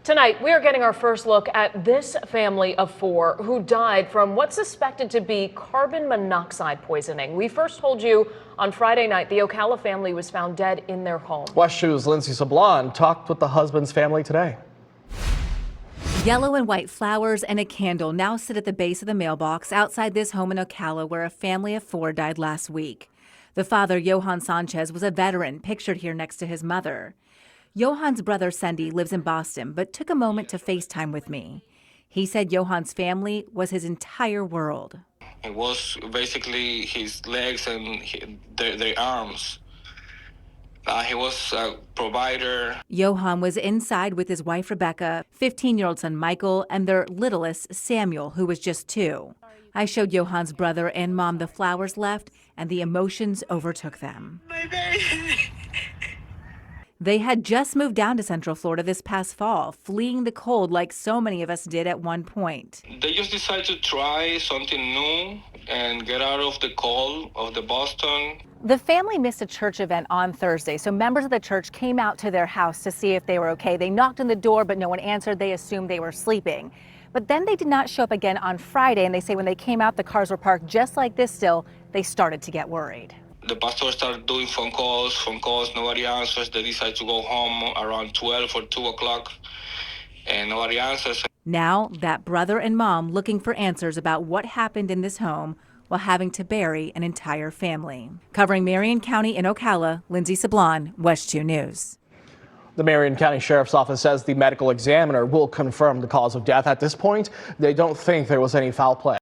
Tonight, we are getting our first look at this family of four who died from what's suspected to be carbon monoxide poisoning. We first told you on Friday night the Ocala family was found dead in their home. WESH 2's Lindsay Sablon talked with the husband's family today. Yellow and white flowers and a candle now sit at the base of the mailbox outside this home in Ocala where a family of four died last week. The father, Johan Sanchez, was a veteran, pictured here next to his mother. Johan's brother, Sendy, lives in Boston, but took a moment to FaceTime with me. He said Johan's family was his entire world. It was basically his legs and their arms. He was a provider. Johan was inside with his wife, Rebecca, 15-year-old son, Michael, and their littlest, Samuel, who was just 2. I showed Johan's brother and mom the flowers left, and the emotions overtook them. My baby. They had just moved down to Central Florida this past fall, fleeing the cold like so many of us did at one point. They just decided to try something new and get out of the cold of the Boston. The family missed a church event on Thursday, so members of the church came out to their house to see if they were okay. They knocked on the door, but no one answered. They assumed they were sleeping. But then they did not show up again on Friday, and they say when they came out, the cars were parked just like this still. They started to get worried. The pastor started doing phone calls, nobody answers. They decide to go home around 12 or 2 o'clock, and nobody answers. Now, that brother and mom looking for answers about what happened in this home while having to bury an entire family. Covering Marion County in Ocala, Lindsay Sablon, WESH 2 News. The Marion County Sheriff's Office says the medical examiner will confirm the cause of death. At this point, they don't think there was any foul play.